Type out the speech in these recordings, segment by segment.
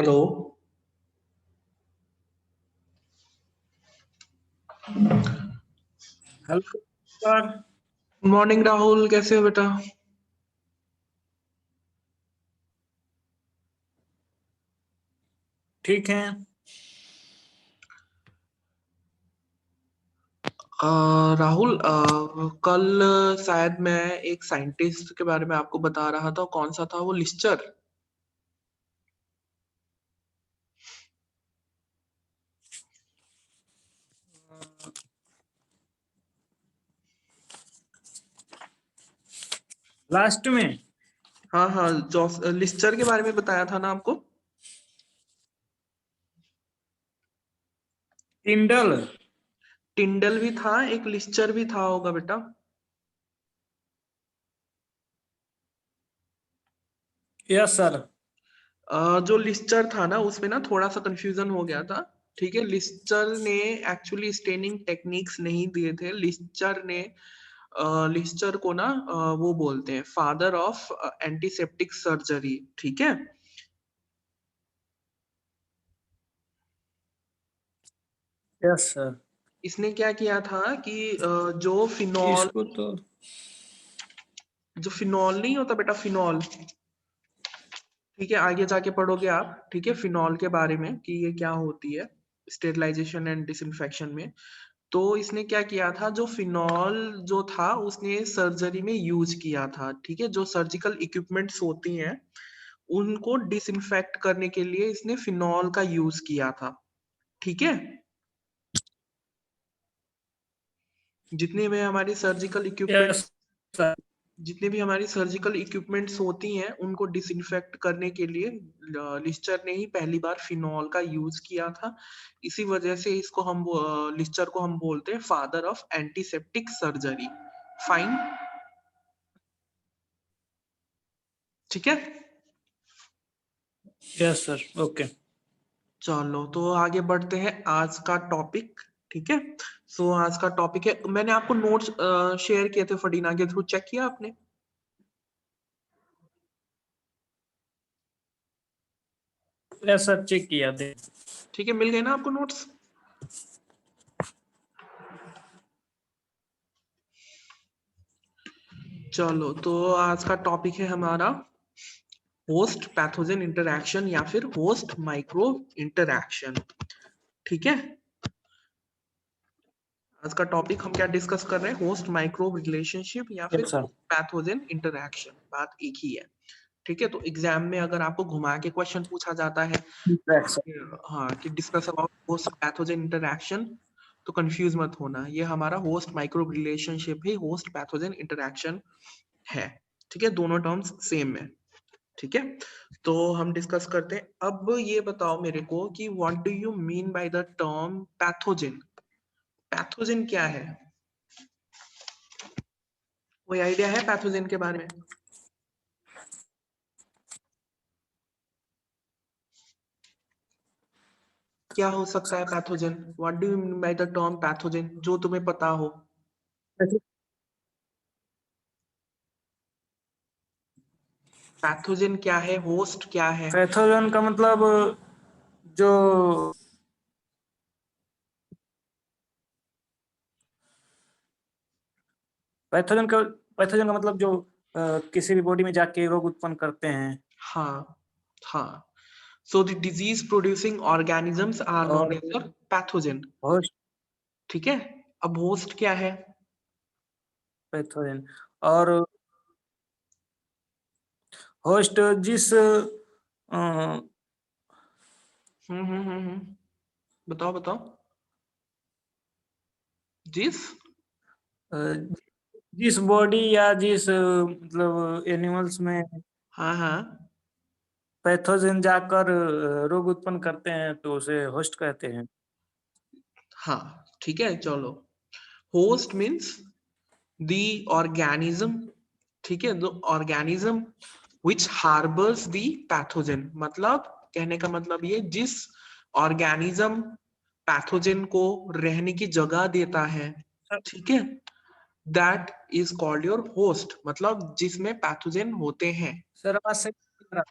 Hello. Hello sir. Morning Rahul, कैसे हो बेटा? ठीक है। राहुल, कल शायद मैं एक साइंटिस्ट के बारे में आपको बता रहा था। कौन सा था वो? लिस्टर। लास्ट में हाँ हाँ, जॉस लिस्टर के बारे में बताया था ना आपको। टिंडल। टिंडल भी था, एक लिस्टर भी था होगा बेटा। Yes sir. जो लिस्टर था ना, उसमें ना थोड़ा सा कंफ्यूजन हो गया था। ठीक है, लिस्टर ने एक्चुअली स्टेनिंग टेक्निक्स नहीं दिए थे। लिस्टर को ना वो बोलते हैं फादर ऑफ एंटीसेप्टिक सर्जरी। ठीक है। Yes sir. इसने क्या किया था कि जो फिनॉल इसको तो जो फिनॉल नहीं होता बेटा, फिनॉल। ठीक है, आगे जाके पढ़ोगे आप। ठीक है, फिनॉल के बारे में कि ये क्या होती है स्टेरिलाइजेशन एंड डिसइंफेक्शन में। तो इसने क्या किया था, जो फिनॉल जो था उसने सर्जरी में यूज किया था। ठीक है, जो सर्जिकल इक्विपमेंट्स होती हैं उनको डिसइंफेक्ट करने के लिए इसने फिनॉल का यूज किया था। ठीक है, जितने में हमारी सर्जिकल इक्विपमेंट यस सर। जितने भी हमारी सर्जिकल इक्विपमेंट्स होती हैं उनको डिसइंफेक्ट करने के लिए लिस्टर ने ही पहली बार फिनॉल का यूज किया था। इसी वजह से इसको हम लिस्टर को हम बोलते हैं father of antiseptic surgery. Fine. ठीक है। Yes sir. ओके। चलो तो आगे बढ़ते हैं आज का टॉपिक। ठीक है। सो आज का टॉपिक है, मैंने आपको नोट्स शेयर किए थे फडीना के थ्रू, चेक किया आपने? यस सर, चेक किया थे। ठीक है, मिल गए ना आपको नोट्स? चलो तो आज का टॉपिक है हमारा होस्ट पैथोजन इंटरैक्शन या फिर होस्ट माइक्रो इंटरैक्शन। ठीक है। आज का टॉपिक हम क्या डिस्कस कर रहे हैं? होस्ट माइक्रोब रिलेशनशिप या फिर यस सर। Pathogen interaction. बात एक ही है। ठीक है, तो एग्जाम में अगर आपको घुमा के क्वेश्चन पूछा जाता है यस सर। हाँ कि discuss about host pathogen interaction, तो कंफ्यूज मत होना, ये हमारा होस्ट माइक्रोब रिलेशनशिप ही होस्ट पैथोजन इंटरैक्शन है। ठीक है, दोनों टर्म्स सेम है। ठीक है, तो हम डिस्कस करते हैं। अब ये बताओ मेरे को कि what do you mean by the term pathogen? Pathogen क्या है? कोई आइडिया है पैथोजन के बारे में? क्या हो सकता है pathogen? What do you mean by the term pathogen, जो तुम्हें पता हो। पैथोजन क्या है, होस्ट क्या है? पैथोजन का मतलब जो पैथोजन का पैथोजन का मतलब जो किसी भी बॉडी में जाके रोग उत्पन्न करते हैं। हाँ हाँ, so the disease producing organisms are known और एज पैथोजन। होस्ट ठीक है, अब होस्ट क्या है? पैथोजन और होस्ट जिस बताओ बताओ। जिस अ, जिस बॉडी या जिस मतलब एनिमल्स में हाँ हाँ पैथोजन जाकर रोग उत्पन्न करते हैं तो उसे होस्ट कहते हैं। हाँ, ठीक है चलो। Host means the organism. ठीक है, the organism which harbours the pathogen, मतलब कहने का मतलब ये जिस ऑर्गेनिज्म पैथोजन को रहने की जगह देता है। ठीक है, that is called your host, मतलब जिसमें पैथोजन होते हैं। सर आवाज सही नहीं आ रहा।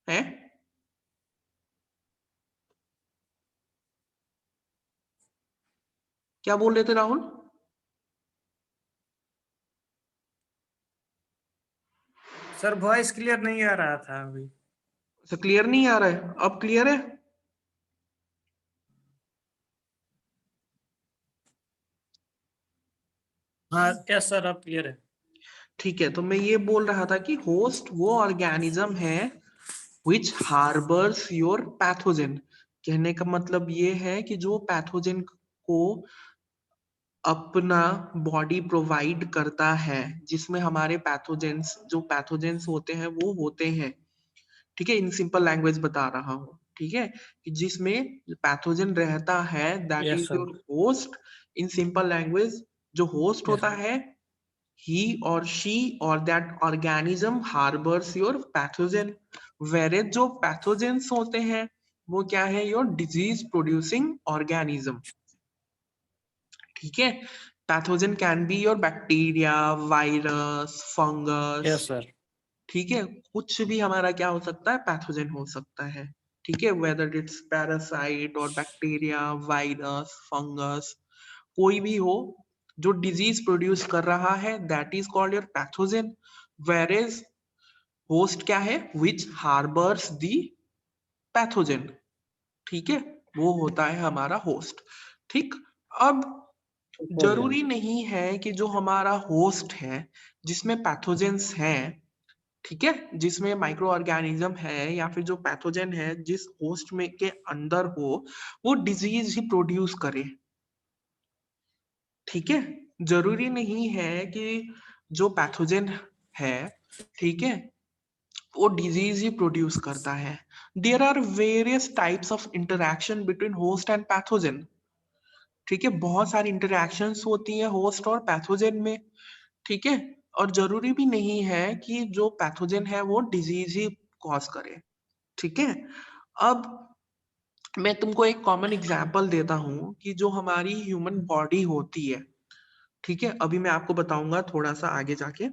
है? क्या बोल रहे थे राहुल? सर वॉइस क्लियर नहीं आ रहा था अभी। अच्छा, क्लियर नहीं आ रहा है, अब क्लियर है? हाँ यस सर, अब क्लियर है। ठीक है, तो मैं ये बोल रहा था कि होस्ट वो ऑर्गेनिज्म है विच हार्बर्स योर पैथोजन। कहने का मतलब ये है कि जो पैथोजन को अपना बॉडी प्रोवाइड करता है, जिसमें हमारे पैथोजेंस, जो पैथोजेंस होते हैं वो होते हैं, ठीक है, इन सिंपल लैंग्वेज बता रहा हूँ, ठीक है, कि जिसमें पैथोजन रहता है, that yes is sir. Your host. In simple language जो होस्ट यस होता है, he or she or that organism harbors your pathogen, whereas जो pathogens होते हैं वो क्या है, your disease producing organism, ठीक है। Pathogen can be your bacteria, virus, fungus, yes sir. ठीक है, कुछ भी हमारा क्या हो सकता है, पैथोजन हो सकता है, ठीक है, वेदर इट्स पैरासाइट और बैक्टीरिया, वायरस, फंगस, कोई भी हो जो डिजीज प्रोड्यूस कर रहा है, that is called your pathogen. वेरेज host क्या है, विच हार्बर्स दी पैथोजन, ठीक है, वो होता है हमारा होस्ट। ठीक, अब जरूरी नहीं है कि जो हमारा होस्ट है जिसमें पैथोजेंस हैं, ठीक है, जिसमें माइक्रो ऑर्गेनिज्म है या फिर जो पैथोजन है जिस होस्ट में के अंदर हो, वो डिजीज ही प्रोड्यूस करे, ठीक है। जरूरी नहीं है कि जो पैथोजन है, ठीक है, वो डिजीज ही प्रोड्यूस करता है। There are various types of interaction between host and pathogen, ठीक है, बहुत सारी इंटरैक्शंस होती हैं होस्ट और पैथोजन में, ठीक है, और जरूरी भी नहीं है कि जो पैथोजन है वो डिजीज ही कॉज करे, ठीक है। अब मैं तुमको एक कॉमन एग्जांपल देता हूँ कि जो हमारी ह्यूमन बॉडी होती है, ठीक है, अभी मैं आपको बताऊंगा थोड़ा सा आगे जाके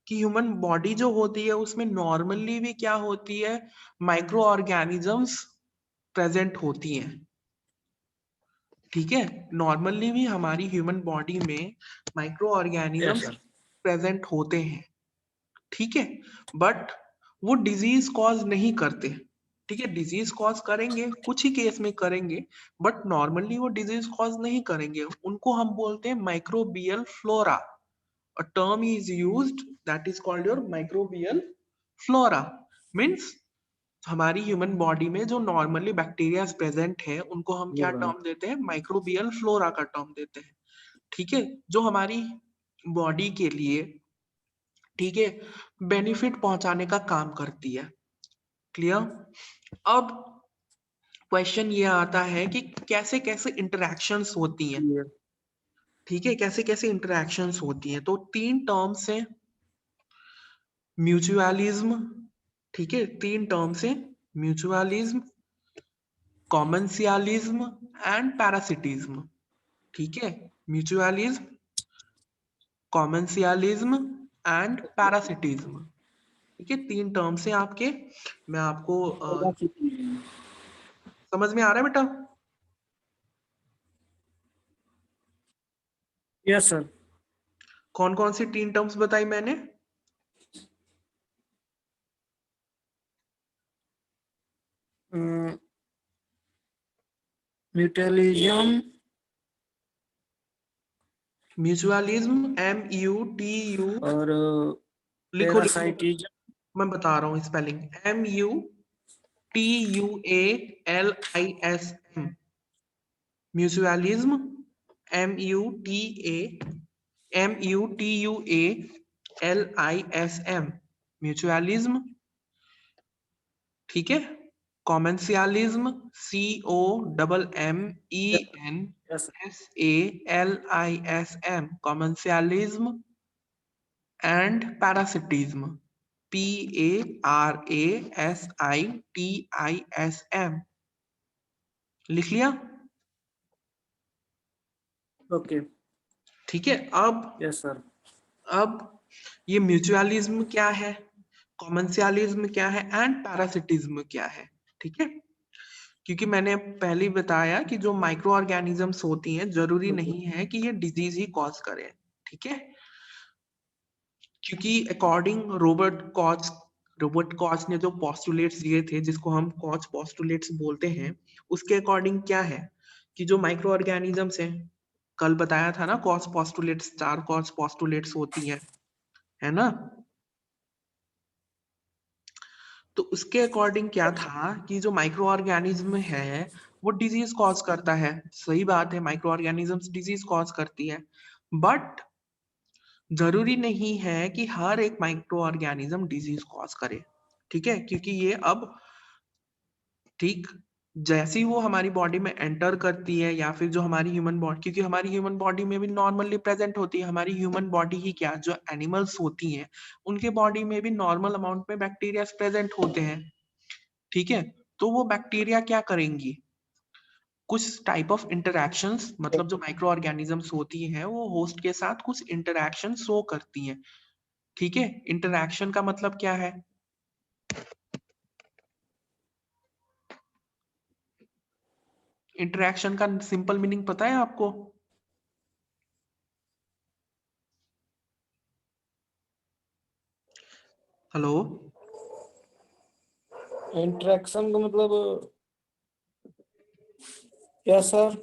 कि ह्यूमन बॉडी जो होती है उसमें नॉर्मली भी क्या होती है, माइक्रो ऑर्गेनिजम्स प्रेजेंट होती हैं, ठीक है, नॉर्मली भी हमारी ह्यूमन बॉडी में micro yes organisms sir. Present होते हैं, ठीक है, बट वो डिजीज कॉज नहीं करते, ठीक है, डिजीज कॉज करेंगे कुछ ही केस में करेंगे, बट नॉर्मली वो डिजीज कॉज नहीं करेंगे, उनको हम बोलते हैं microbial flora. A term is used that is called your microbial flora, means हमारी ह्यूमन बॉडी में जो नॉर्मली बैक्टीरिया प्रेजेंट है उनको हम क्या टर्म देते हैं, माइक्रोबियल फ्लोरा का टर्म देते हैं, ठीक है, जो हमारी बॉडी के लिए, ठीक है, बेनिफिट पहुंचाने का काम करती है। क्लियर? अब क्वेश्चन ये आता है कि कैसे कैसे इंटरैक्शंस होती हैं, ठीक है, कैसे कैसे इंटरैक्शंस होती हैं, तो तीन टर्म्स हैं, म्यूचुअलिज्म, ठीक है, तीन टर्म्स हैं, म्यूचुअलिज्म, कॉमन्सियलिज्म एंड पैरासिटिज्म, ठीक है, म्यूचुअलिज्म, कॉमन्सियलिज्म एंड पैरासिटिज्म, ठीक है, तीन टर्म्स हैं आपके। मैं आपको समझ में आ रहा है बेटा? Yes sir. कौन कौन सी तीन टर्म्स बताई मैंने? म्यूचुअलिज्म म्यूचुअलिज्म, MUTU, और लिखो लिखो, पैरासाइटिज्म। मैं बता रहा हूँ spelling, MUTUALISM, mutualism, MUTUALISM, mutualism, ठीक है, कॉमेंसियलिज्म, yes sir. COMMENSALISM, कॉमेंसियलिज्म, and parasitism, PARASITISM, लिख लिया? ओके। ठीक है। अब यस सर। अब ये म्यूचुअलिज्म क्या है, कॉमेंशियलिज्म क्या है एंड पैरासिटिज्म क्या है, ठीक है। क्योंकि मैंने पहले ही बताया कि जो माइक्रो ऑर्गेनिजम्स होती हैं जरूरी नहीं है कि ये डिजीज ही कॉज करे, ठीक है। क्योंकि अकॉर्डिंग रॉबर्ट कॉच ने जो पोस्टुलेट्स दिए थे, जिसको हम कॉच पोस्टुलेट्स बोलते हैं, उसके अकॉर्डिंग क्या है कि जो माइक्रो ऑर्गेनिजम्स हैं, कल बताया था ना कॉच पोस्टुलेट्स, 4 कॉच पोस्टुलेट्स होती हैं, है ना। तो उसके अकॉर्डिंग क्या था कि जो माइक्रो ऑर्गेनिज्म है वो डिजीज कॉज करता है, सही बात है, माइक्रो ऑर्गेनिजम्स डिजीज कॉज करती है, बट जरूरी नहीं है कि हर एक माइक्रो ऑर्गेनिज्म डिजीज कॉज करे, ठीक है। क्योंकि ये अब ठीक जैसे ही वो हमारी बॉडी में एंटर करती है, या फिर जो हमारी ह्यूमन बॉडी, क्योंकि हमारी ह्यूमन बॉडी में भी नॉर्मली प्रेजेंट होती है, हमारी ह्यूमन बॉडी ही क्या, जो एनिमल्स होती हैं उनके बॉडी में भी नॉर्मल अमाउंट में बैक्टीरिया प्रेजेंट होते हैं, ठीक है। तो वो बैक्टीरिया क्या करेंगी, कुछ टाइप ऑफ इंटरैक्शंस, मतलब जो माइक्रो ऑर्गेनिजम्स होती हैं वो होस्ट के साथ कुछ इंटरैक्शन शो करती हैं, ठीक है। इंटरैक्शन का मतलब क्या है, इंटरैक्शन का सिंपल मीनिंग पता है आपको? हेलो। इंटरेक्शन का मतलब क्या सर?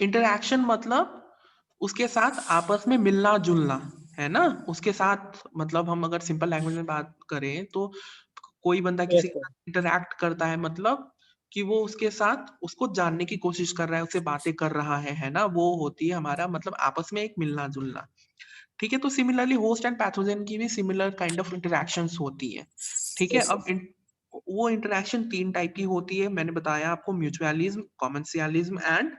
इंटरैक्शन मतलब उसके साथ आपस में मिलना जुलना, है ना। उसके साथ मतलब हम अगर सिंपल लैंग्वेज में बात करें तो कोई बंदा किसी यस के सर। साथ इंटरैक्ट करता है, मतलब कि वो उसके साथ उसको जानने की कोशिश कर रहा है, उससे बातें कर रहा है ना, वो होती है हमारा मतलब आपस में एक मिलना जुलना, ठीक है। तो सिमिलरली होस्ट एंड पैथोजन की भी सिमिलर काइंड ऑफ इंटरैक्शंस होती है, ठीक है। यस अब वो इंटरैक्शन 3 टाइप की होती है, मैंने बताया आपको, म्यूचुअलिज्म, कॉमेंशियलिज्म एंड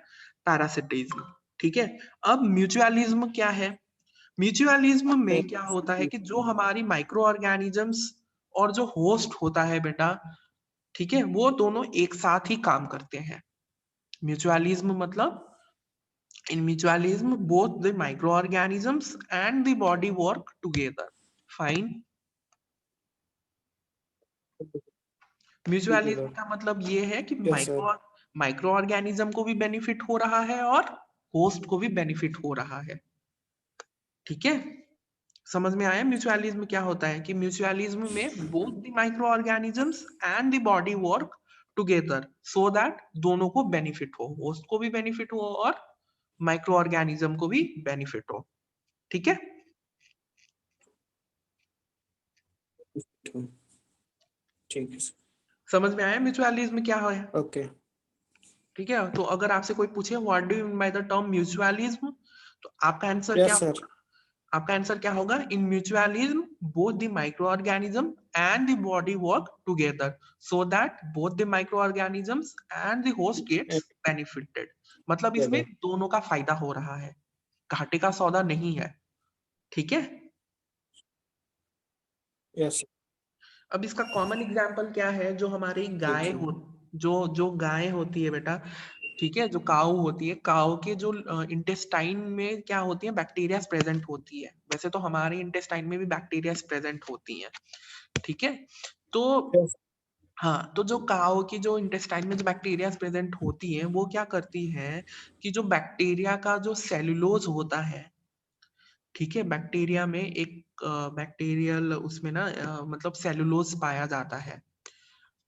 पैरासिटिज्म, ठीक है। अब म्यूचुअलिज्म क्या है, म्यूचुअलिज्म में क्या होता है कि जो हमारी माइक्रो ऑर्गेनिजम्स और जो होस्ट होता है बेटा, ठीक है, वो दोनों एक साथ ही काम करते हैं। म्यूचुअलिज्म मतलब in mutualism both the microorganisms and the body work together, fine। ठीक है म्यूचुअलिज्म सर। का मतलब ये है कि यस सर। माइक्रो ऑर्गेनिज्म को भी बेनिफिट हो रहा है और होस्ट को भी बेनिफिट हो रहा है, ठीक है। समझ में आया म्यूचुअलिज्म क्या होता है, कि म्यूचुअलिज्म में both the micro organisms and the body work together so that दोनों को बेनिफिट हो, होस्ट को भी बेनिफिट हो और माइक्रो ऑर्गेनिज्म को भी बेनिफिट हो, ठीक है। ठीक है सर। समझ में आया म्यूचुअलिज्म क्या है, ओके। ठीक है। तो अगर आपसे कोई पूछे what do you mean by the term mutualism, तो आपका आंसर क्या यस सर। होगा, आपका आंसर क्या होगा, in mutualism both the micro organism and the body work together so that both the micro organisms and the host gets benefited, मतलब इसमें दोनों का फायदा हो रहा है, घाटे का सौदा नहीं है, ठीक है। यस। अब इसका कॉमन एग्जांपल क्या है, जो हमारी गाय ठीक है। हो, जो जो गाय होती है बेटा, ठीक है, जो काऊ होती है, काऊ के जो इंटेस्टाइन में क्या होती है, बैक्टीरिया प्रेजेंट होती है, वैसे तो हमारे इंटेस्टाइन में भी बैक्टीरिया प्रेजेंट होती है, ठीक है। तो यस। हाँ, तो जो काऊ की जो इंटेस्टाइन में जो बैक्टीरिया प्रेजेंट होती है वो क्या करती है कि जो बैक्टीरिया का जो सेलुलोज होता है, ठीक है, बैक्टीरिया में एक बैक्टीरियल उसमें ना मतलब सेलुलोज पाया जाता है,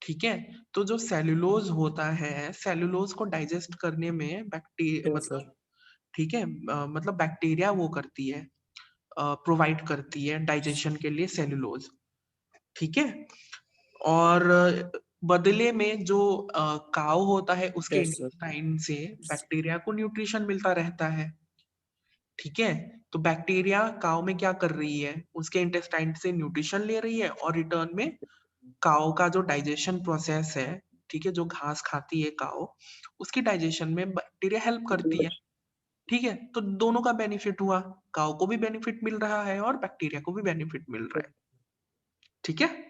ठीक है। तो जो सेलुलोज होता है, सेलुलोज को डाइजेस्ट करने में बैक्टीरिया यस मतलब, सर। ठीक है, मतलब बैक्टीरिया वो करती है, प्रोवाइड करती है डाइजेशन के लिए सेलुलोज, ठीक है। और बदले में जो काऊ होता है उसके यस सर। इंटेस्टाइन से बैक्टीरिया को न्यूट्रिशन मिलता रहता है, ठीक है। तो बैक्टीरिया काऊ में क्या कर रही है, उसके इंटेस्टाइन से न्यूट्रिशन ले रही है और रिटर्न में काऊ का जो डाइजेशन प्रोसेस है, ठीक है, जो घास खाती है काऊ, उसकी डाइजेशन में बैक्टीरिया हेल्प करती है, ठीक है। तो दोनों का बेनिफिट हुआ, काऊ को भी बेनिफिट मिल रहा है और बैक्टीरिया को भी बेनिफिट मिल रहा है, ठीक है।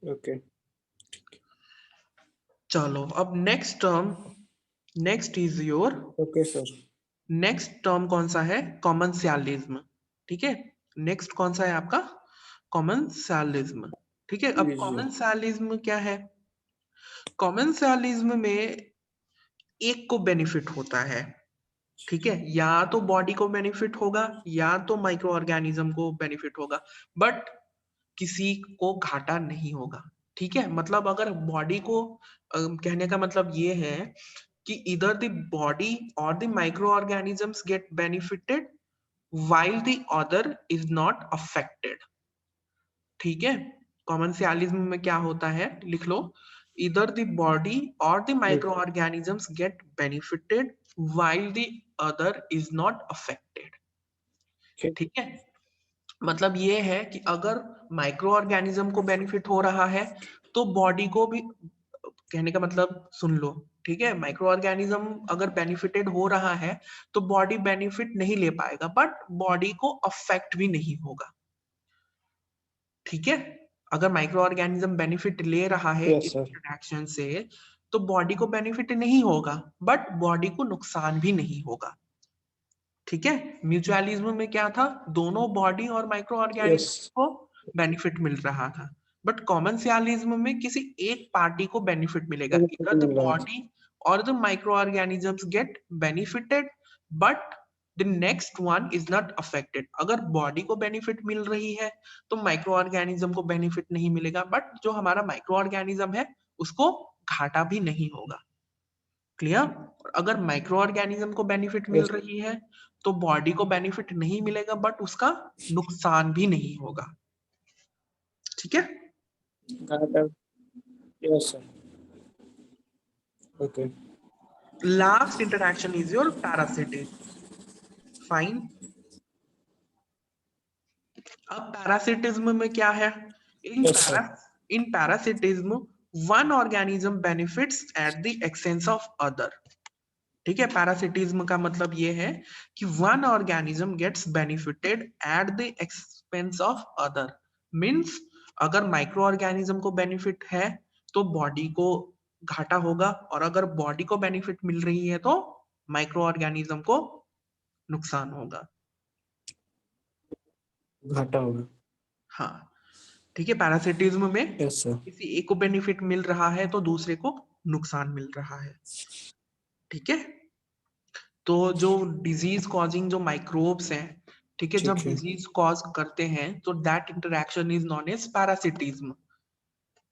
ओके। चलो अब next term, next is your, okay sir. Next term कौन सा है, कॉमन्सियलिज्म, ठीक है। नेक्स्ट कौन सा है आपका? कॉमेंसालिज्म। ठीक है, अब जी, जी। कॉमेंसालिज्म क्या है? कॉमेंसालिज्म में एक को बेनिफिट होता है, ठीक है, या तो बॉडी को बेनिफिट होगा या तो माइक्रो ऑर्गेनिज्म को बेनिफिट होगा, बट किसी को घाटा नहीं होगा। ठीक है, मतलब अगर बॉडी को कहने का मतलब ये है कि इधर द बॉडी और the micro organisms get benefited while the other is not affected। ठीक है, कॉमेंसियलिज्म में क्या होता है, लिख लो, इधर द बॉडी और the micro organisms get benefited while the other is not affected। ठीक है, मतलब ये है कि अगर माइक्रो ऑर्गेनिज्म को बेनिफिट हो रहा है तो बॉडी को भी, कहने का मतलब सुन लो, ठीक है, माइक्रो ऑर्गेनिज्म अगर बेनिफिटेड हो रहा है तो बॉडी बेनिफिट नहीं ले पाएगा, बट बॉडी को अफेक्ट भी नहीं होगा। ठीक है, अगर माइक्रो ऑर्गेनिज्म बेनिफिट ले रहा है यस इस सर। इंटरेक्शन से तो बॉडी को बेनिफिट नहीं होगा, बट बॉडी को नुकसान भी नहीं होगा। ठीक है, म्यूचुअलिज्म में क्या था, दोनों बॉडी और माइक्रो यस। ऑर्गेनिज्म को बेनिफिट मिल रहा था, बट कॉमेंसियलिज्म में किसी एक पार्टी को बेनिफिट मिलेगा, इधर द बॉडी और the micro organisms get benefited but the next one is not affected. अगर बॉडी को बेनिफिट मिल रही है तो माइक्रो ऑर्गेनिज्म को बेनिफिट नहीं मिलेगा, बट जो हमारा माइक्रो ऑर्गेनिज्म है उसको घाटा भी नहीं होगा। क्लियर? अगर माइक्रो ऑर्गेनिज्म को बेनिफिट मिल यस। रही है तो बॉडी को बेनिफिट नहीं मिलेगा, बट उसका नुकसान भी नहीं होगा। ठीक है, yes sir. Okay. Last interaction is your parasitism. Fine, अब पैरासिटिज्म में क्या है? Yes sir. In parasitism one organism benefits at the expense of other. ठीक है, पैरासिटिज्म का मतलब ये है कि one organism gets benefited at the expense of other. Means अगर माइक्रो ऑर्गेनिज्म को बेनिफिट है तो बॉडी को घाटा होगा, और अगर बॉडी को बेनिफिट मिल रही है तो माइक्रो ऑर्गेनिज्म को नुकसान होगा। घाटा होगा। हाँ, ठीक है, पैरासिटिज्म में यस सर। किसी एक को बेनिफिट मिल रहा है तो दूसरे को नुकसान मिल रहा है। ठीक है, तो जो डिजीज कॉजिंग जो माइक्रोब्स हैं, ठीक है, जब ठीक है। डिजीज कॉज करते हैं तो that interaction is known as parasitism.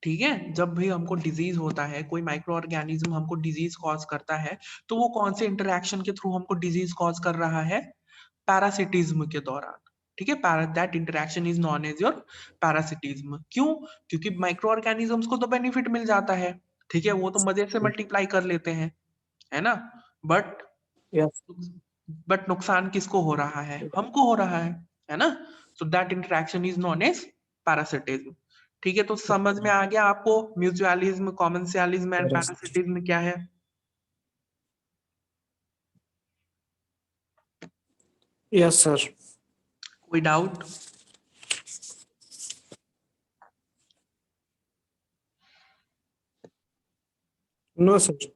ठीक है, जब भी हमको डिजीज होता है, कोई माइक्रो ऑर्गेनिज्म हमको डिजीज कॉज करता है, तो वो कौन से इंटरेक्शन के थ्रू हमको डिजीज कॉज कर रहा है? पैरासिटिज्म के दौरान। ठीक है, that interaction is known as your parasitism. क्यों? क्योंकि माइक्रो ऑर्गेनिजम्स को तो बेनिफिट मिल जाता है, ठीक है, वो तो मजे से मल्टीप्लाई कर लेते हैं, है ना, बट यस। नुकसान किसको हो रहा है? हमको हो रहा है ना। So that interaction is known as parasitism. ठीक है, तो समझ में आ गया आपको म्यूचुअलिज्म, कॉमेंसियलिज्म एंड पैरासिटिज्म क्या है? Yes sir. कोई डाउट? No sir.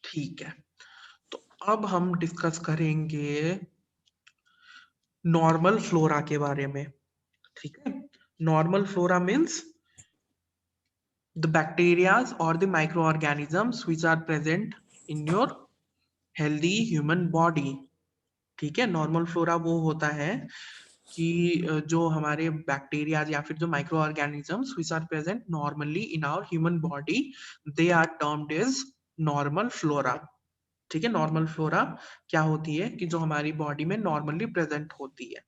ठीक है, तो अब हम डिस्कस करेंगे नॉर्मल फ्लोरा के बारे में। ठीक है, normal flora means the bacteria or the microorganisms which are present in your healthy human body। ठीक है, नॉर्मल फ्लोरा वो होता है कि जो हमारे बैक्टीरिया या फिर जो micro organisms which are present normally in our human body, they are termed as normal flora. ठीक है, नॉर्मल फ्लोरा क्या होती है कि जो हमारी बॉडी में नॉर्मली प्रेजेंट होती है।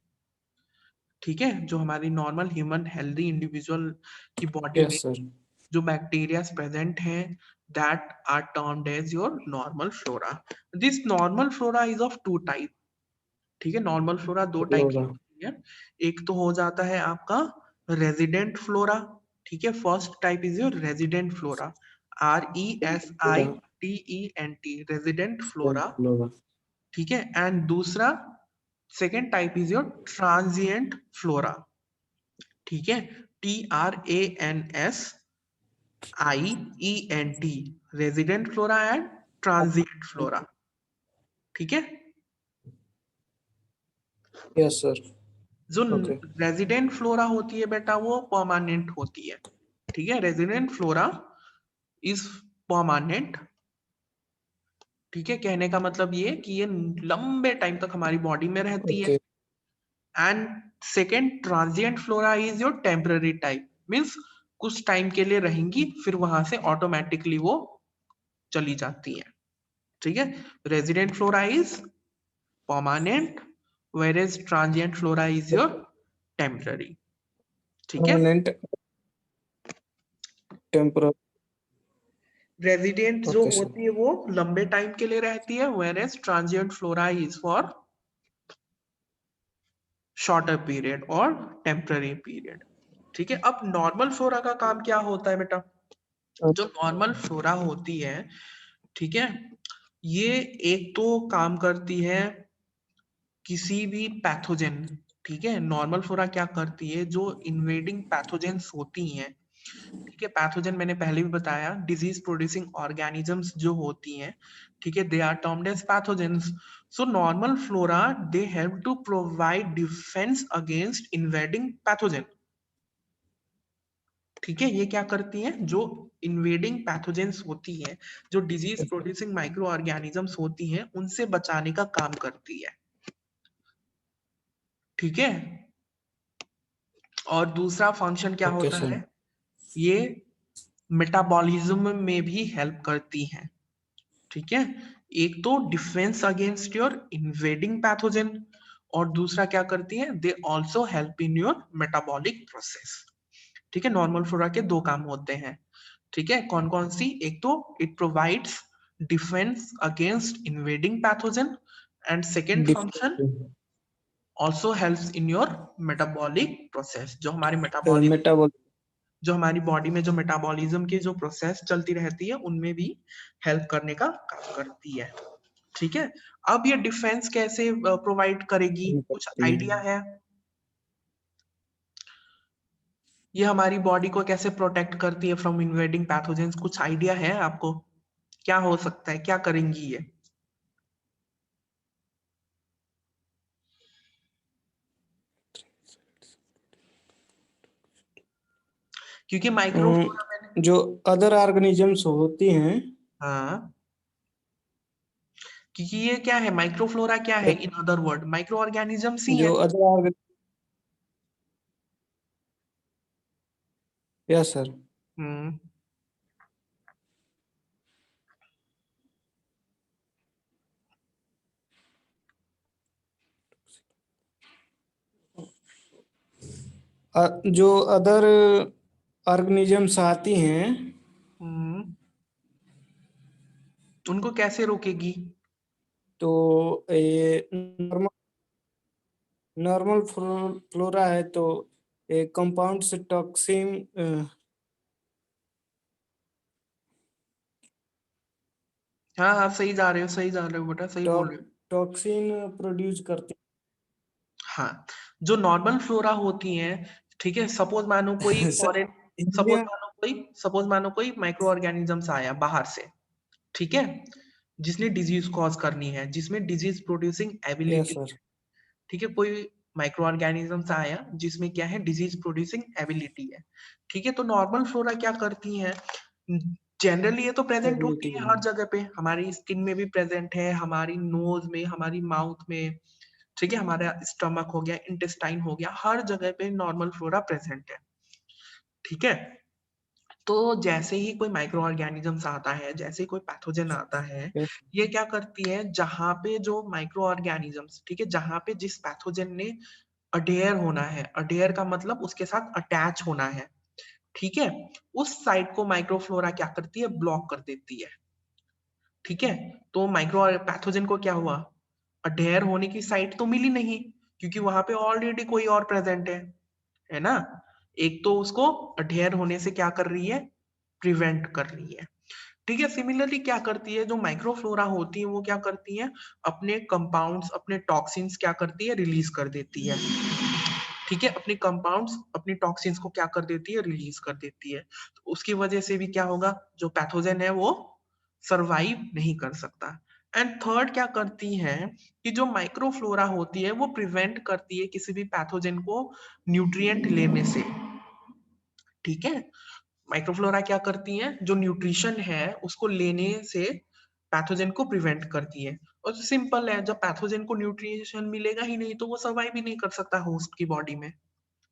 ठीक है, जो हमारी नॉर्मल ह्यूमन हेल्दी इंडिविजुअल की बॉडी में यस सर। जो बैक्टीरिया प्रेजेंट हैं, that are termed as your normal flora। this normal flora is of two type। ठीक है, नॉर्मल फ्लोरा दो टाइप की होती है। एक तो हो जाता है आपका रेजिडेंट फ्लोरा। ठीक है, first type is your resident flora, RESIDENT, resident flora. ठीक है, एंड दूसरा second type is your transient flora. ठीक है, TRANSIENT, resident flora and transient flora. ठीक है, यस सर। जो ओके। रेजिडेंट फ्लोरा होती है बेटा वो परमानेंट होती है, ठीक है, रेजिडेंट फ्लोरा इज परमानेंट, ठीक है, कहने का मतलब ये कि ये लंबे टाइम तक हमारी बॉडी में रहती है। Okay. And second transient flora is your temporary type, means कुछ टाइम के लिए रहेंगी फिर वहां से ऑटोमेटिकली वो चली जाती है, ठीक है। Resident flora is permanent, whereas transient flora is your temporary, ठीक है। Permanent temporal. रेजिडेंट जो ओके सर। होती है वो लंबे टाइम के लिए रहती है, whereas transient flora is for shorter period और temporary period, ठीक है। अब नॉर्मल फ्लोरा का काम क्या होता है बेटा? जो नॉर्मल फ्लोरा होती है, ठीक है, ये एक तो काम करती है किसी भी पैथोजेन, ठीक है। नॉर्मल फ्लोरा क्या करती है, जो इन्वेडिंग पैथोजेंस होती हैं, ठीक है, पैथोजन मैंने पहले भी बताया, डिजीज प्रोड्यूसिंग ऑर्गेनिजम्स जो होती हैं, ठीक है, they are termed as pathogens. So normal flora they help to provide defence against invading pathogen, ठीक है। ये क्या करती हैं, जो इन्वेडिंग पैथोजेंस होती हैं, जो डिजीज प्रोड्यूसिंग माइक्रो ऑर्गेनिजम्स होती हैं, उनसे बचाने का काम करती है, ठीक है। और दूसरा फंक्शन क्या ओके होता सर। है, ये मेटाबॉलिज्म में भी हेल्प करती हैं, ठीक है। एक तो defence against your invading pathogen, और दूसरा क्या करती है, they also help in your metabolic process, ठीक है। नॉर्मल फ्लोरा के दो काम होते हैं, ठीक है, कौन कौन सी? एक तो it provides defence against invading pathogen, and second function also helps in your metabolic process, जो हमारे मेटाबॉलिक, मेटाबॉल। जो हमारी बॉडी में जो मेटाबॉलिज्म की जो प्रोसेस चलती रहती है उनमें भी हेल्प करने का काम करती है, ठीक है। अब ये डिफेंस कैसे प्रोवाइड करेगी, कुछ आइडिया है? ये हमारी बॉडी को कैसे प्रोटेक्ट करती है फ्रॉम इन्वेडिंग पैथोजेंस, कुछ आइडिया है आपको? क्या हो सकता है, क्या करेंगी ये? क्योंकि माइक्रोफ्लोरा मैंने, जो अदर ऑर्गेनिजम्स होती हैं, हाँ, क्योंकि ये क्या है, माइक्रोफ्लोरा क्या है, in other word micro organisms ही है। जो other organ, yes sir. Hmm, जो अदर ऑर्गेनिजम्स आती हैं, हम्म, उनको कैसे रोकेगी? तो ये नॉर्मल फ्लोरा है, तो कंपाउंड से टॉक्सिन हाँ हाँ, सही जा रहे हो, सही जा रहे हो बेटा, सही बोल रहे हो। टॉक्सिन प्रोड्यूस करती हाँ, जो नॉर्मल फ्लोरा होती हैं, ठीक है, सपोज मानो कोई हैं सर। फॉरेन, हिंदी में। सपोज मानो कोई माइक्रो ऑर्गेनिजम्स आया बाहर से, ठीक है, जिसने डिजीज कॉज करनी है, जिसमें disease producing yes ability, sir. ठीक है, कोई माइक्रो ऑर्गेनिजम्स आया जिसमें क्या है, डिजीज प्रोड्यूसिंग एबिलिटी है, ठीक है। तो नॉर्मल फ्लोरा क्या करती है, जनरली ये तो प्रेजेंट होती एबिलिटी है है। हर जगह पे, हमारी स्किन में भी प्रेजेंट है, हमारी नोज में, हमारी माउथ में, ठीक है, हमारा स्टमक हो गया, इंटेस्टाइन हो गया, हर जगह पे नॉर्मल फ्लोरा प्रेजेंट है, ठीक है। तो जैसे ही कोई माइक्रो ऑर्गेनिजम्स आता है, जैसे ही कोई पैथोजन आता है, ये क्या करती है, जहां पे जो माइक्रो ऑर्गेनिजम्स, ठीक है, जहां पे जिस पैथोजन ने अडेयर होना है, अडेयर का मतलब उसके साथ अटैच होना है, ठीक है, उस साइट को माइक्रोफ्लोरा क्या करती है, ब्लॉक कर देती है, ठीक है। तो माइक्रो पैथोजन को क्या हुआ, अडेयर होने की साइट तो मिली नहीं, क्योंकि वहां पे ऑलरेडी कोई और प्रेजेंट है ना। एक तो उसको अडेयर होने से क्या कर रही है, प्रिवेंट कर रही है, ठीक है। सिमिलरली क्या करती है, जो माइक्रोफ्लोरा होती है वो क्या करती है, अपने कंपाउंड्स, अपने टॉक्सिन्स क्या करती है, रिलीज कर देती है, ठीक है, अपने कंपाउंड्स, अपनी टॉक्सिन्स को क्या कर देती है, रिलीज कर देती है। तो उसकी वजह से भी क्या होगा, जो पैथोजन है वो सरवाइव नहीं कर सकता, एंड थर्ड क्या करती है कि जो माइक्रोफ्लोरा होती है वो प्रिवेंट करती है किसी भी पैथोजन को न्यूट्रिएंट लेने से। ठीक है, माइक्रोफ्लोरा क्या करती हैं, जो न्यूट्रिशन है उसको लेने से पैथोजन को प्रिवेंट करती है। और सिंपल है, जब पैथोजन को न्यूट्रिशन मिलेगा ही नहीं तो वो सर्वाइव ही नहीं कर सकता होस्ट की बॉडी में,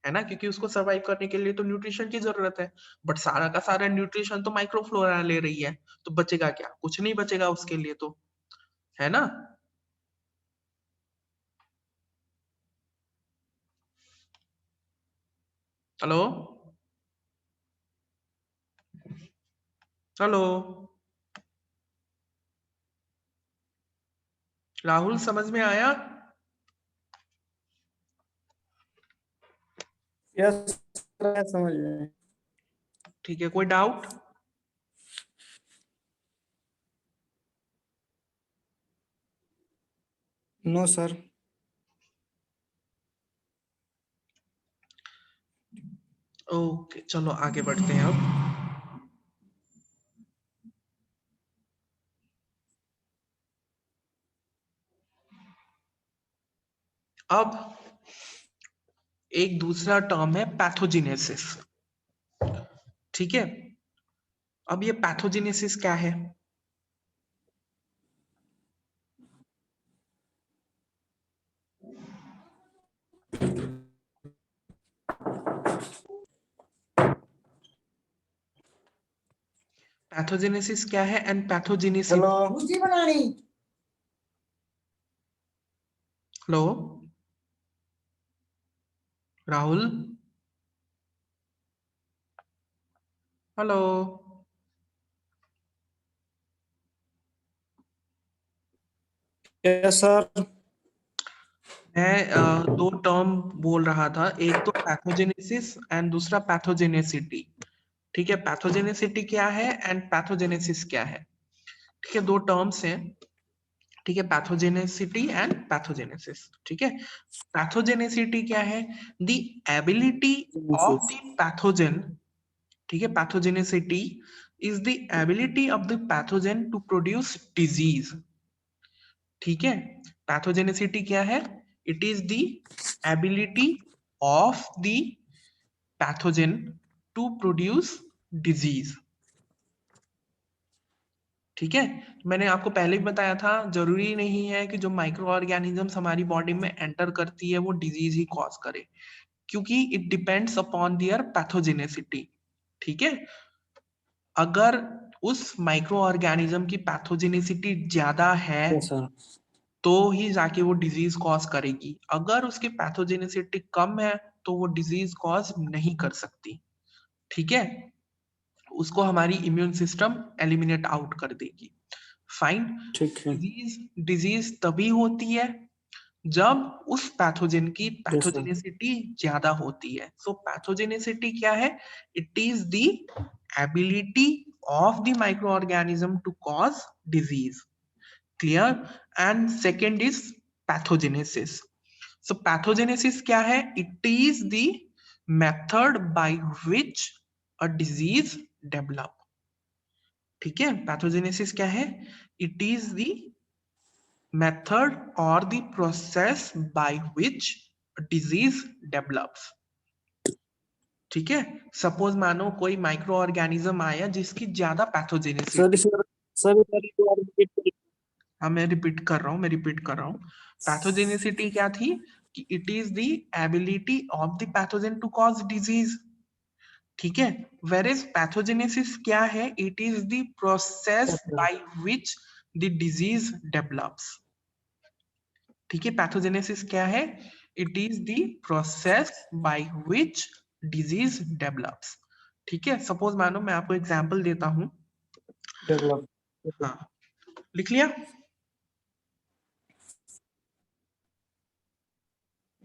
है ना, क्योंकि उसको सर्वाइव करने के लिए तो न्यूट्रिशन की जरूरत है। बट सारा का सारा न्यूट्रिशन तो माइक्रोफ्लोरा ले रही है, तो बचेगा क्या, कुछ नहीं बचेगा उसके लिए तो, है ना। हेलो हेलो राहुल, समझ में आया? यस समझ में। ठीक है, कोई डाउट? No sir. ओके, चलो आगे बढ़ते हैं अब एक दूसरा टर्म है पैथोजेनेसिस। ठीक है, अब ये पैथोजेनेसिस क्या है? पैथोजेनेसिस क्या है and pathogenesis. Hello Rahul, hello. Yes sir. मैं दो टर्म बोल रहा था, एक तो पैथोजेनेसिस एंड दूसरा पैथोजेनेसिटी। ठीक है, पैथोजेनेसिटी क्या है एंड पैथोजेनेसिस क्या है? ठीक है, दो टर्म्स हैं। ठीक है, पैथोजेनेसिटी एंड पैथोजेनेसिस। ठीक है, पैथोजेनेसिटी क्या है? The ability of the pathogen. ठीक है, pathogenicity is the ability of the pathogen to produce disease. ठीक है, पैथोजेनेसिटी क्या है? It is the ability of the pathogen to produce disease. ठीक है, मैंने आपको पहले भी बताया था, जरूरी नहीं है कि जो माइक्रो ऑर्गेनिजम्स हमारी बॉडी में एंटर करती है वो डिजीज ही कॉज करे, क्योंकि it depends upon their pathogenicity. ठीक है, अगर उस माइक्रो ऑर्गेनिज्म की पैथोजेनेसिटी ज्यादा है यस सर। तो ही जाके वो डिजीज कॉज करेगी, अगर उसकी पैथोजेनेसिटी कम है तो वो डिजीज कॉज नहीं कर सकती। ठीक है, उसको हमारी इम्यून सिस्टम एलिमिनेट आउट कर देगी। फाइन। ठीक है। डिजीज डिजीज तभी होती है जब उस पैथोजन की यस सर। पैथोजेनेसिटी ज्यादा होती है। सो पैथोजेनेसिटी क्या है? It is the ability of the micro organism to cause disease. Clear? And second is pathogenesis. So pathogenesis क्या है? It is the method by which a disease develop. ठीक है, pathogenesis क्या है? It is the method or the process by which a disease develops। ठीक है, suppose मानो कोई माइक्रो ऑर्गेनिज्म आया जिसकी ज्यादा सर पैथोजेनेसिटी। सर सर एक बार रिपीट करिए। हाँ, मैं रिपीट कर रहा हूँ। पैथोजेनेसिटी क्या थी? कि it is the ability of the pathogen to cause disease. ठीक है, वेर इज पैथोजेनेसिस क्या है? It is the process by which the disease develops. ठीक है, पैथोजेनेसिस क्या है? It is the process by which disease develops. ठीक है, सपोज मानो मैं आपको एग्जांपल देता हूं। डेवलप। हाँ, लिख लिया?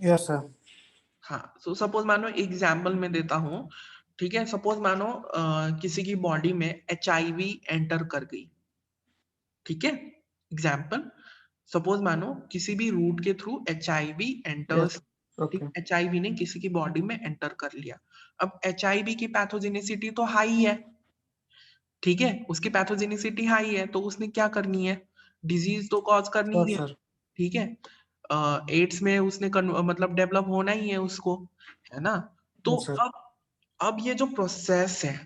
Yes sir. हाँ, तो सपोज मानो एग्जांपल में देता हूं। ठीक है, सपोज मानो किसी की बॉडी में HIV एंटर कर गई। ठीक है, एग्जाम्पल, सपोज मानो किसी भी रूट के थ्रू HIV यस। एंटर्स। ठीक, ओके। HIV ने किसी की बॉडी में एंटर कर लिया। अब HIV की पैथोजेनेसिटी तो हाई है। ठीक है, उसकी पैथोजेनेसिटी हाई है तो उसने क्या करनी है? डिजीज तो कॉज करनी हाँ ही है, सर। ठीक है। एड्स में उसने मतलब डेवलप होना ही है उसको, है ना। तो यस सर। अब ये जो प्रोसेस है,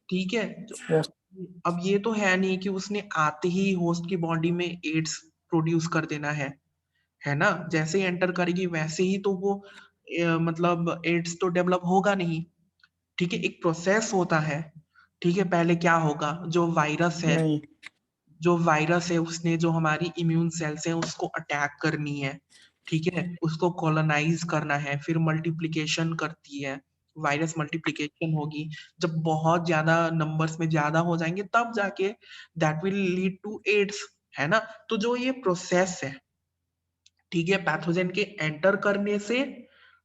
ठीक है, यस। अब ये तो है नहीं कि उसने आते ही होस्ट की बॉडी में एड्स प्रोड्यूस कर देना है ना। जैसे ही एंटर करेगी वैसे ही तो वो मतलब एड्स तो डेवलप होगा नहीं, ठीक है। एक प्रोसेस होता है, ठीक है। पहले क्या होगा, नहीं। जो वायरस है उसने जो हमारी इम्यून सेल्स हैं उसको अटैक करनी है, ठीक है, उसको कॉलोनाइज करना है, फिर मल्टीप्लिकेशन करती है। वायरस मल्टीप्लिकेशन होगी, जब बहुत ज्यादा नंबर्स में ज्यादा हो जाएंगे तब जाके that will lead to AIDS, है ना। तो जो ये प्रोसेस है, ठीक है, पैथोजन के एंटर करने से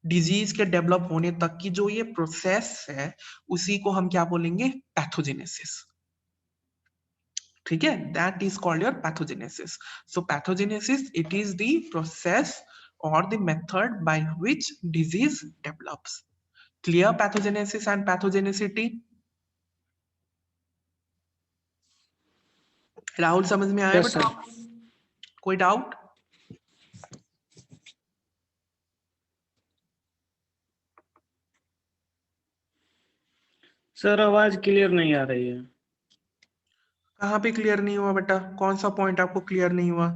डिजीज के डेवलप होने तक की जो ये प्रोसेस है, उसी को हम क्या बोलेंगे, पैथोजेनेसिस, ठीक है। That is called your pathogenesis. So pathogenesis it is the process और the method by which disease develops. Clear pathogenesis and pathogenicity? Rahul समझ में आया यस बेटा? सर। कोई डाउट? सर आवाज क्लियर नहीं आ रही है। कहाँ पे क्लियर नहीं हुआ बेटा? कौन सा पॉइंट आपको क्लियर नहीं हुआ?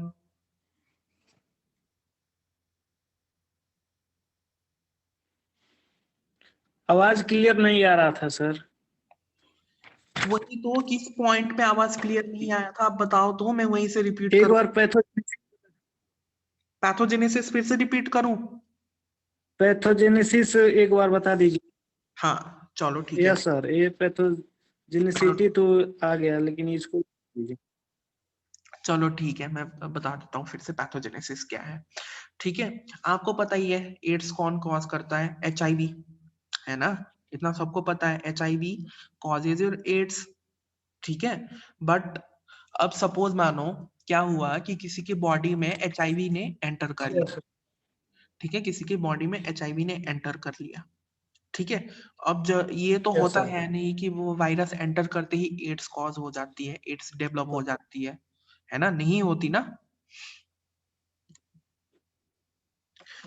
आवाज क्लियर नहीं आ रहा था सर। वही तो, किस पॉइंट पे आवाज क्लियर नहीं आया था आप बताओ तो, मैं वहीं से रिपीट एक करूं। बार पैथोजेनेसिस फिर से रिपीट करूं? पैथोजेनेसिस एक बार बता दीजिए। हाँ चलो ठीक है, यस सर, ये पैथोजेनिसिटी चलो तो आ गया, लेकिन इसको दीजिए। चलो ठीक है, मैं बता देता हूँ फिर से पैथोजेनेसिस क्या है, ठीक है। आपको पता ही है एड्स कौन कॉज करता है, HIV, है ना। इतना सबको पता है, HIV कॉजेज योर एड्स, ठीक है। बट अब सपोज मानो क्या हुआ कि किसी की बॉडी में HIV ने एंटर कर यस लिया, ठीक है, किसी की बॉडी में HIV ने एंटर कर लिया, ठीक है। अब ये तो होता सर। है नहीं कि वो वायरस एंटर करते ही एड्स कॉज हो जाती है, एड्स डेवलप हो जाती है ना, नहीं होती ना।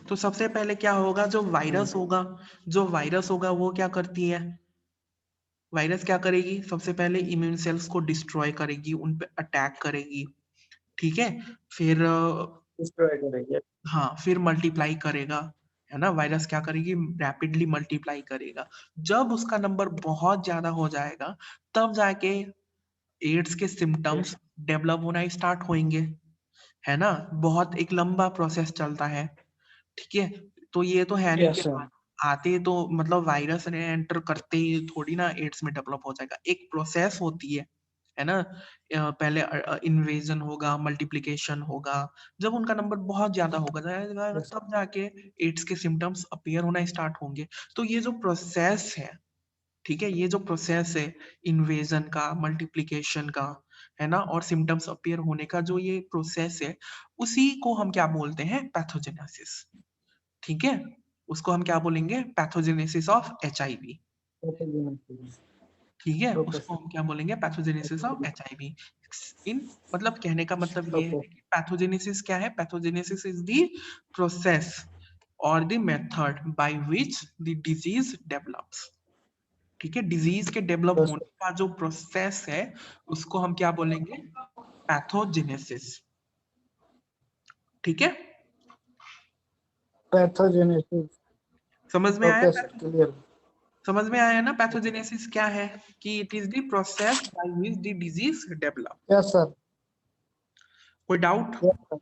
तो सबसे पहले क्या होगा, जो वायरस होगा वो क्या करती है, वायरस क्या करेगी, सबसे पहले इम्यून सेल्स को डिस्ट्रॉय करेगी, उन पे अटैक करेगी, ठीक है। फिर डिस्ट्रॉय करेंगे। हाँ, फिर मल्टीप्लाई करेगा, है ना। वायरस क्या करेगी, रैपिडली मल्टीप्लाई करेगा। जब उसका नंबर बहुत ज्यादा हो जाएगा तब जाके एड्स के सिम्टम्स डेवलप होना स्टार्ट होंगे, है ना। बहुत एक लंबा प्रोसेस चलता है, ठीक है। तो ये तो है नहीं कि यस सर। आते तो मतलब वायरस ने एंटर करते ही थोड़ी ना एड्स में डेवलप हो जाएगा, एक प्रोसेस होती है ना। पहले इन्वेजन होगा, मल्टीप्लिकेशन होगा, जब उनका नंबर बहुत ज्यादा होगा जाएगा तब जाके एड्स के सिम्टम्स अपीयर होना स्टार्ट होंगे। तो ये जो प्रोसेस है, ठीक है, ये जो प्रोसेस है इन्वेजन का, मल्टीप्लिकेशन का, है ना, और सिम्टम्स अपीयर होने का जो ये प्रोसेस है, उसी को हम क्या बोलते हैं, पैथोजेनेसिस, ठीक है। उसको हम क्या बोलेंगे, पैथोजेनेसिस ऑफ HIV, ठीक है, उसको हम क्या बोलेंगे, पैथोजेनेसिस ऑफ HIV। इन मतलब कहने का मतलब ये है कि पैथोजेनेसिस क्या है, पैथोजेनेसिस इज द प्रोसेस और the method by which the disease develops, ठीक है। डिजीज के डेवलप होने का जो प्रोसेस है उसको हम क्या बोलेंगे, पैथोजेनेसिस, ठीक है। पैथोजेनेसिस। समझ में आया, ओके सर, क्लियर। समझ में आया ना पैथोजेनेसिस क्या है, कि it is the process by which the disease develop. Yes sir. कोई doubt? Yes sir.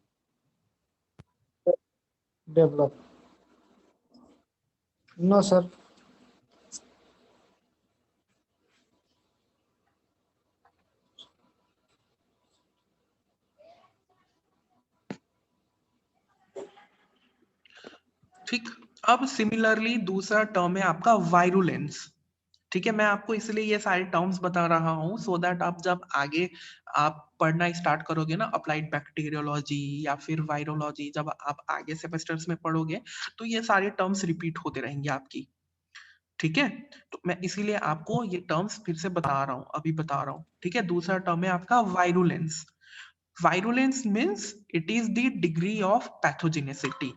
Develop. No sir. ठीक। अब सिमिलरली दूसरा टर्म है आपका वायरुलेंस, ठीक है। मैं आपको इसलिए ये सारे टर्म्स बता रहा हूँ सो दैट आप जब आगे आप पढ़ना स्टार्ट करोगे ना, अप्लाइड बैक्टीरियोलॉजी या फिर वायरोलॉजी, जब आप आगे सेमेस्टर्स में पढ़ोगे तो ये सारे टर्म्स रिपीट होते रहेंगे आपकी, ठीक है। तो मैं इसीलिए आपको ये टर्म्स फिर से बता रहा हूँ, अभी बता रहा हूँ, ठीक है। दूसरा टर्म है आपका virulence. Virulence means it is the degree of pathogenicity.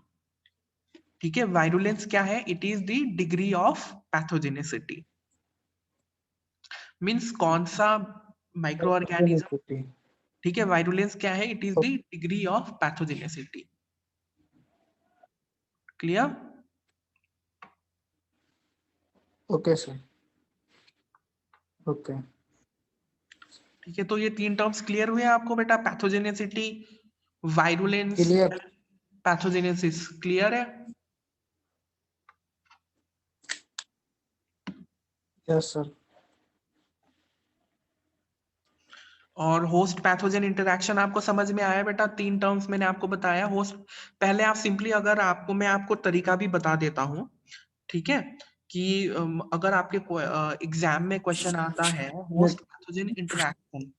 ठीक है, वायरुलेंस क्या है? It is the degree of pathogenicity. Means कौन सा माइक्रो ऑर्गेनिज्म, ठीक है, वायरुलेंस क्या है? It is the degree of pathogenicity. Clear? Okay sir, okay. ठीक है, तो ये 3 टर्म्स क्लियर हुए आपको बेटा? Pathogenicity, virulence, clear. Pathogenesis. Clear है? Yes sir. और होस्ट पैथोजन इंटरेक्शन आपको समझ में आया बेटा? 3 टर्म्स मैंने आपको बताया। होस्ट, पहले आप सिंपली, अगर आपको मैं आपको तरीका भी बता देता हूँ, ठीक है, कि अगर आपके एग्जाम में क्वेश्चन आता है होस्ट पैथोजन इंटरेक्शन,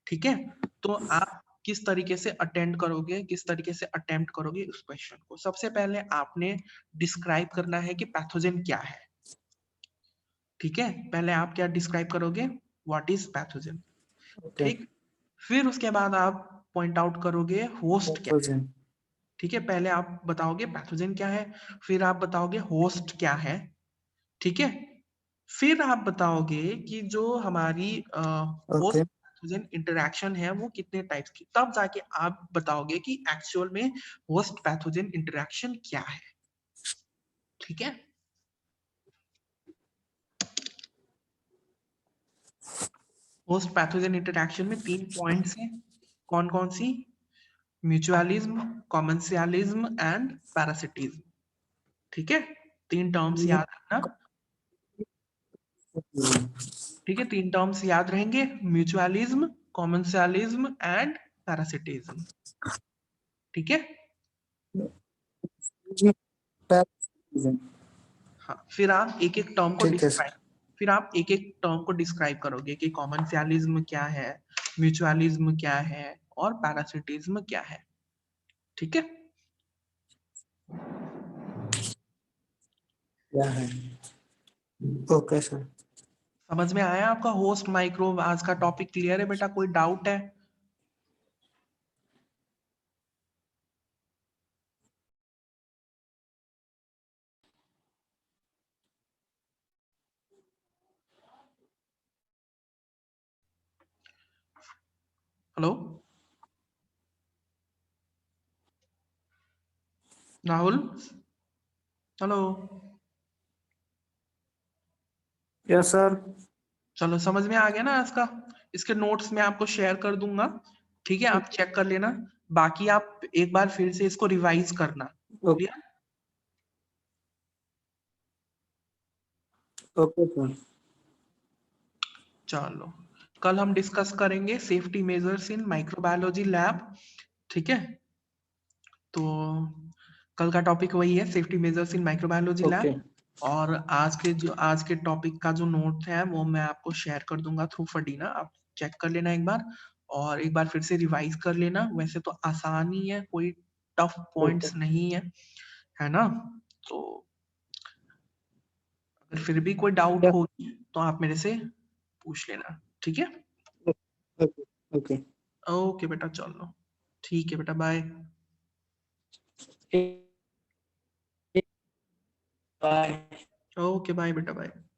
ठीक है, तो आप किस तरीके से अटेंड करोगे, किस तरीके से अटेम्प्ट करोगे उस क्वेश्चन को? सबसे पहले आपने डिस्क्राइब करना है कि पैथोजन क्या है। ठीक है, पहले आप क्या डिस्क्राइब करोगे? What is pathogen. ओके। ठीक, फिर उसके बाद आप पॉइंट आउट करोगे होस्ट क्या है। ठीक है, पहले आप बताओगे पैथोजन क्या है, फिर आप बताओगे होस्ट क्या है। ठीक है, फिर आप बताओगे कि जो हमारी होस्ट ओके। पैथोजन इंटरेक्शन है वो कितने टाइप्स की, तब जाके आप बताओगे कि एक्चुअल में होस्ट पैथोजन इंटरेक्शन क्या है। ठीक है, होस्ट पैथोजन इंटरेक्शन में 3 पॉइंट्स हैं। कौन कौन सी? Mutualism, commensalism and parasitism. ठीक है, 3 टर्म्स याद रखना। ठीक है, 3 टर्म्स याद रहेंगे, म्यूचुअलिज्म, कॉमेंशियलिज्म एंड पैरासिटिज्म। ठीक है, हाँ, फिर आप एक एक टर्म को ठीक है डिस्क्राइब, सर। फिर आप एक एक टर्म को डिस्क्राइब करोगे कि कॉमेंशियलिज्म क्या है, म्यूचुअलिज्म क्या है और पैरासिटिज्म क्या है। ठीक है, क्या है? Okay sir. समझ में आया आपका होस्ट माइक्रो? आज का टॉपिक क्लियर है बेटा? कोई डाउट है? Hello Rahul, hello. Yes sir. चलो, समझ में आ गया ना आज का? इसके नोट्स मैं आपको शेयर कर दूंगा, ठीक है, आप चेक कर लेना। बाकी आप एक बार फिर से इसको रिवाइज करना। क्लियर? Okay sir. चलो, कल हम डिस्कस करेंगे safety measures in microbiology lab. ठीक है, तो कल का टॉपिक वही है, safety measures in microbiology okay. Lab. और आज के टॉपिक का जो नोट है वो मैं आपको शेयर कर दूंगा थ्रू फडीना, आप चेक कर लेना एक बार, और एक बार फिर से रिवाइज कर लेना। वैसे तो आसान ही है, कोई टफ ओके। पॉइंट्स नहीं है ना? तो अगर फिर भी कोई डाउट होगी तो आप मेरे से पूछ लेना। ठीक है, ओके। ओके। ओके बेटा, चलो ठीक है बेटा, बाय। बाय। ओके, बाय बेटा, बाय।